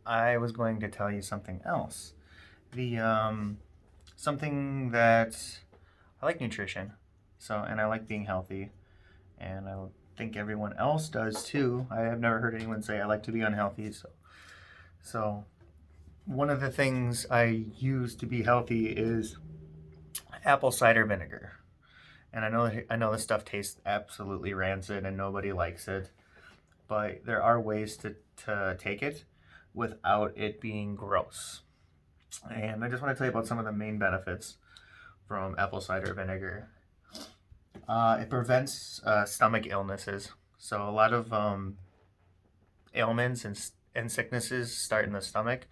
I was going to tell you something else. The something that I like nutrition, and I like being healthy, and I think everyone else does too. I have never heard anyone say I like to be unhealthy. So one of the things I use to be healthy is apple cider vinegar. And I know this stuff tastes absolutely rancid and nobody likes it, but there are ways to take it without it being gross. And I just want to tell you about some of the main benefits from apple cider vinegar. It prevents stomach illnesses. So a lot of ailments and sicknesses start in the stomach,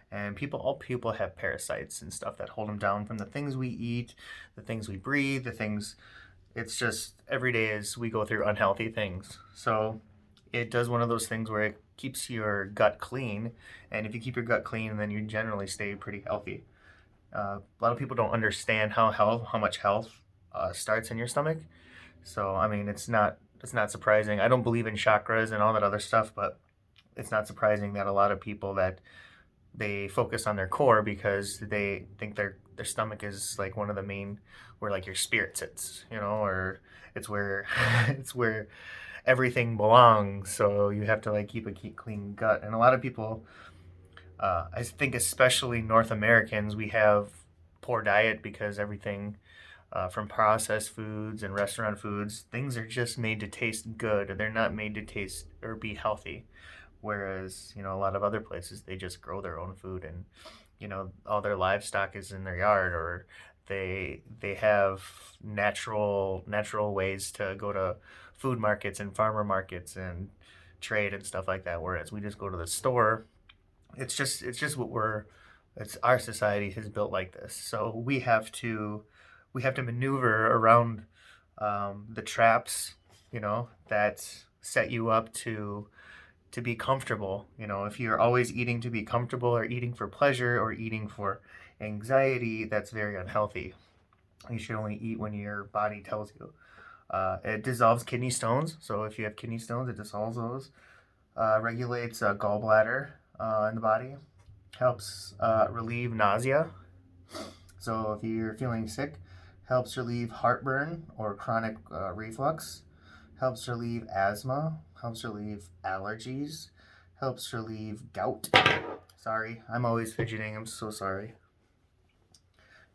and all people have parasites and stuff that hold them down from the things we eat, the things we breathe, the things. It's just every day as we go through unhealthy things. So it does one of those things where it keeps your gut clean, and if you keep your gut clean, then you generally stay pretty healthy. A lot of people don't understand how much health starts in your stomach. So I mean, it's not surprising. I don't believe in chakras and all that other stuff, but it's not surprising that a lot of people that they focus on their core because they think their stomach is like one of the main where like your spirit sits, or it's where it's where everything belongs. So you have to like keep a clean gut. And a lot of people, I think, especially North Americans, we have poor diet because everything from processed foods and restaurant foods, things are just made to taste good. They're not made to taste or be healthy. Whereas, a lot of other places, they just grow their own food and, all their livestock is in their yard, or they have natural ways to go to food markets and farmer markets and trade and stuff like that. Whereas we just go to the store. It's just it's our society has built like this. So we have to maneuver around the traps, that set you up to be comfortable. If you're always eating to be comfortable or eating for pleasure or eating for anxiety, that's very unhealthy. You should only eat when your body tells you. It dissolves kidney stones. So if you have kidney stones, it dissolves those. Regulates gallbladder in the body. Helps relieve nausea. So if you're feeling sick, helps relieve heartburn or chronic reflux. Helps relieve asthma. Helps relieve allergies. Helps relieve gout. Sorry, I'm always fidgeting. I'm so sorry.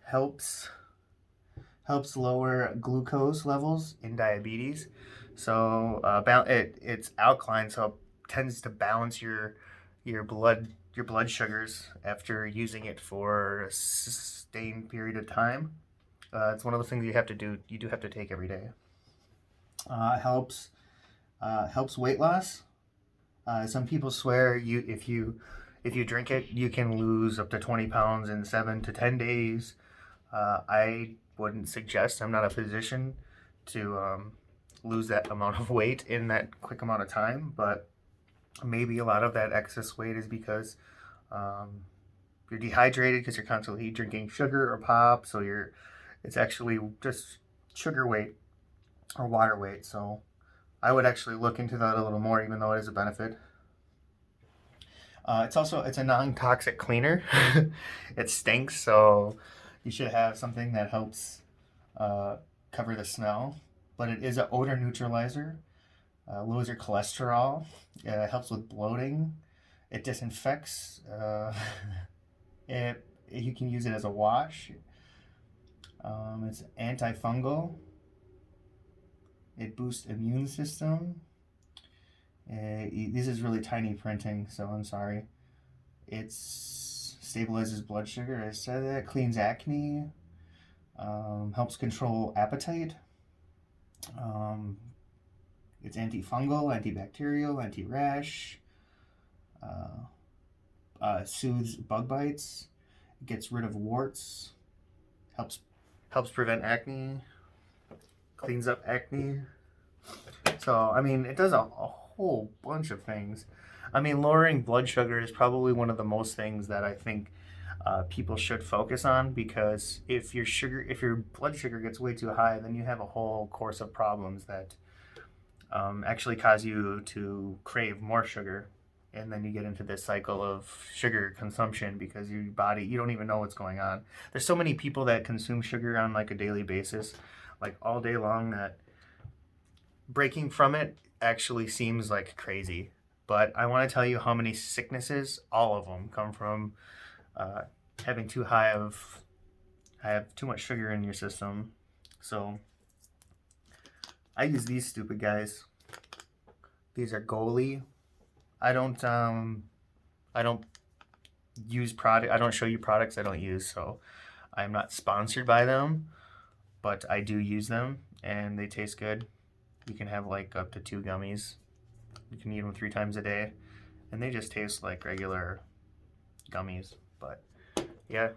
Helps helps lower glucose levels in diabetes. So it's alkaline, so it tends to balance your blood sugars after using it for a sustained period of time. It's one of those things you have to do. You do have to take every day. Helps helps weight loss. Some people swear if you drink it, you can lose up to 20 pounds in 7 to 10 days. I wouldn't suggest. I'm not a physician to lose that amount of weight in that quick amount of time, but maybe a lot of that excess weight is because um, you're dehydrated because you're constantly drinking sugar or pop. So it's actually just sugar weight or water weight. So I would actually look into that a little more, even though it is a benefit. It's a non-toxic cleaner. It stinks, so you should have something that helps uh, cover the smell. But it is an odor neutralizer. Lowers your cholesterol. Helps with bloating. It disinfects. You can use it as a wash. It's antifungal. It boosts immune system. This is really tiny printing, so I'm sorry. It stabilizes blood sugar. I said that. Cleans acne. Helps control appetite. Um, it's antifungal, antibacterial, anti-rash. Uh, Soothes bug bites. Gets rid of warts. Helps helps prevent acne. Cleans up acne. So I mean, it does a whole bunch of things. I mean, lowering blood sugar is probably one of the most things that I think people should focus on, because if your blood sugar gets way too high, then you have a whole course of problems that actually cause you to crave more sugar. and then you get into this cycle of sugar consumption because your body, you don't even know what's going on. There's so many people that consume sugar on like a daily basis, like all day long, that breaking from it actually seems like crazy. But I want to tell you how many sicknesses, all of them, come from uh, having too high of have too much sugar in your system. So I use these stupid guys. These are Goli. I don't use product. I don't show you products I don't use, so I'm not sponsored by them, but I do use them and they taste good. You can have like up to 2 gummies. You can eat them 3 times a day, and they just taste like regular gummies. But yeah,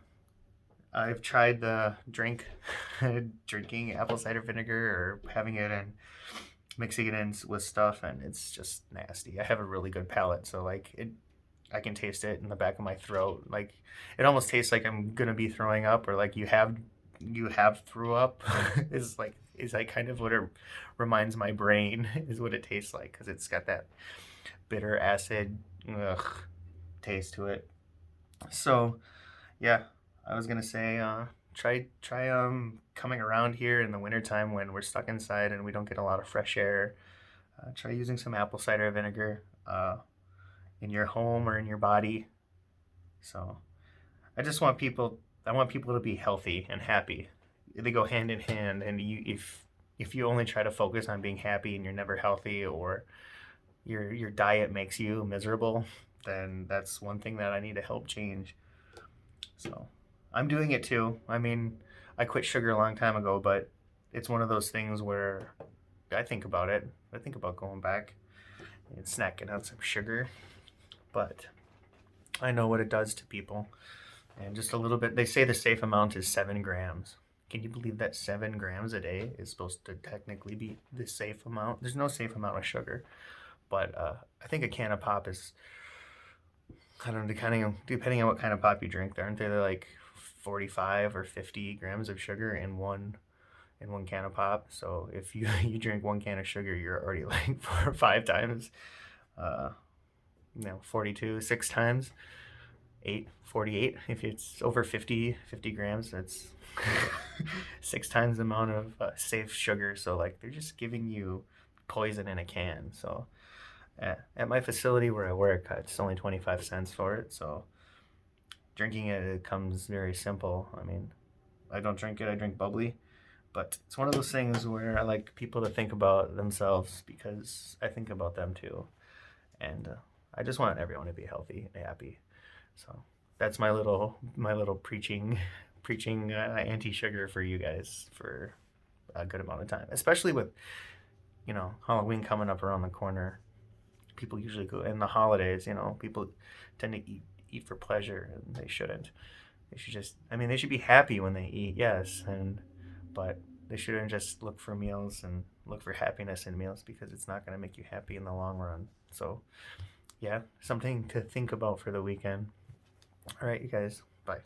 I've tried the drinking apple cider vinegar or having it and mixing it in with stuff, and it's just nasty. I have a really good palate, so like I can taste it in the back of my throat. Like it almost tastes like I'm gonna be throwing up, or like you have threw up. Is like kind of what it reminds my brain is what it tastes like, because it's got that bitter acid taste to it. So yeah, I was gonna say try coming around here in the wintertime when we're stuck inside and we don't get a lot of fresh air. Try using some apple cider vinegar in your home or in your body. So I want people to be healthy and happy. They go hand in hand, and if you only try to focus on being happy and you're never healthy, or your diet makes you miserable, then that's one thing that I need to help change. So I'm doing it too. I mean, I quit sugar a long time ago, but it's one of those things where I think about it. I think about going back and snacking on some sugar, but I know what it does to people. And just a little bit, they say the safe amount is 7 grams. Can you believe that 7 grams a day is supposed to technically be the safe amount? There's no safe amount of sugar, but I think a can of pop is, I don't know, depending on what kind of pop you drink, aren't they like 45 or 50 grams of sugar in one can of pop? So if you drink 1 can of sugar, you're already like 4 or 5 times, 42, 6 times. 48. If it's over 50 grams, that's 6 times the amount of safe sugar. So like they're just giving you poison in a can. So at my facility where I work, it's only 25 cents for it. So drinking it comes very simple. I mean, I don't drink it, I drink bubbly. But it's one of those things where I like people to think about themselves, because I think about them too. And I just want everyone to be healthy and happy. So that's my little preaching anti-sugar for you guys for a good amount of time, especially with Halloween coming up around the corner. People usually go in the holidays. People tend to eat for pleasure, and they shouldn't. They should just, I mean, they should be happy when they eat, yes, but they shouldn't just look for meals and look for happiness in meals, because it's not going to make you happy in the long run. So yeah, something to think about for the weekend. All right, you guys, bye.